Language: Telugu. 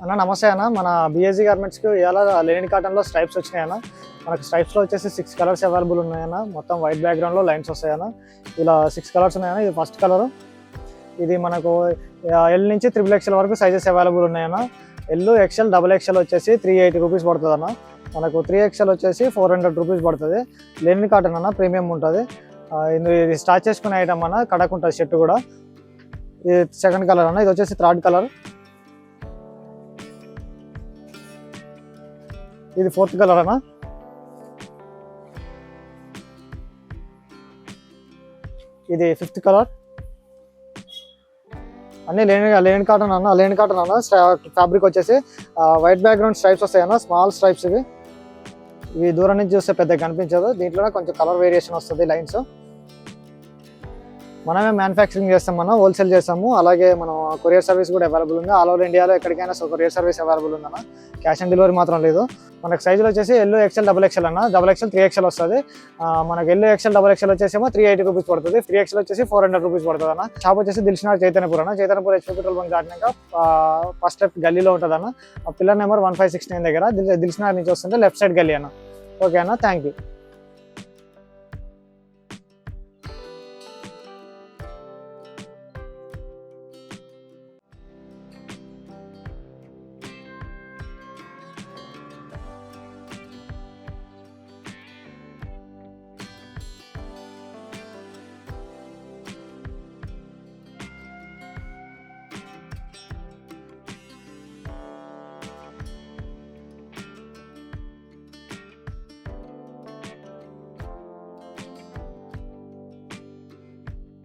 అన్న నమస్తే అన్న. మన బిఎస్జీ గార్మెంట్స్కి ఇవాళ లెనిన్ కాటన్లో స్ట్రైప్స్ వచ్చినాయన్న. మనకు స్ట్రైప్స్లో వచ్చేసి 6 కలర్స్ అవైలబుల్ ఉన్నాయన్న. మొత్తం వైట్ బ్యాక్గ్రౌండ్లో లైన్స్ వస్తాయన్న. ఇలా 6 కలర్స్ ఉన్నాయన్న. ఇది ఫస్ట్ కలరు. ఇది మనకు ఎల్ నుంచి XXL వరకు సైజెస్ అవైలబుల్ ఉన్నాయన్న. ఎల్, XL, XXL వచ్చేసి 380 రూపీస్ పడుతుంది అన్న. మనకు 3XL వచ్చేసి 400 రూపీస్ పడుతుంది. లెనిన్ కాటన్ అన్న, ప్రీమియం ఉంటుంది. ఇది స్టార్ట్ చేసుకునే ఐటమ్ అన్న, కడక్ ఉంటుంది షర్ట్ కూడా. ఇది సెకండ్ కలర్ అన్న. ఇది వచ్చేసి థర్డ్ కలర్. ఇది ఫోర్త్ కలర్ అన్న. ఇది ఫిఫ్త్ కలర్. అన్ని లెనిన్ కాటన్ అన్న. లెనిన్ కాటన్ అన్న. ఫ్యాబ్రిక్ వచ్చేసి వైట్ బ్యాక్గ్రౌండ్ స్ట్రైప్స్ వస్తాయి అన్న. స్మాల్ స్ట్రైప్స్ ఇవి దూరం నుంచి చూస్తే పెద్దగా కనిపించదు. దీంట్లోనే కొంచెం కలర్ వేరియేషన్ వస్తుంది లైన్స్. మనమే మ్యానుఫ్యాక్చరింగ్ చేస్తాం అన్న, హోల్సేల్ చేస్తాము. అలాగే మనం కొరియర్ సర్వీస్ కూడా అవైలబుల్ ఉంది. ఆల్ ఓవర్ ఇండియాలో ఎక్కడికైనా కొరియర్ సర్వీస్ అవైలబుల్ ఉందన్న. క్యాష్ ఆన్ డెలివరీ మాత్రం లేదు. మనకు సైజులు వచ్చేసి ఎల్, XL, XXL అన్న. XXL 3XL వస్తుంది. మనకు ఎల్, XL, XXL వచ్చేసేమో 380 రూపీస్ పడుతుంది. 3XL వచ్చేసి 400 రూపీస్ పడుతుంది అన్న. షాప్ వచ్చేసి దిల్షుఖ్నగర్ చైతన్యపూర్ అన్న. చైతన్యపూర్ HP పెట్రోల్ బంక్ దాటినాక ఫస్ట్ లెఫ్ట్ గల్లీలో ఉంటుంది అన్న. పిల్లర్ నెంబర్ 1569 దగ్గర. దిల్షుఖ్నగర్ నుంచి వస్తుంటే లెఫ్ట్ సైడ్ గల్లీ అన్న. ఓకే అన్న, థ్యాంక్ యూ.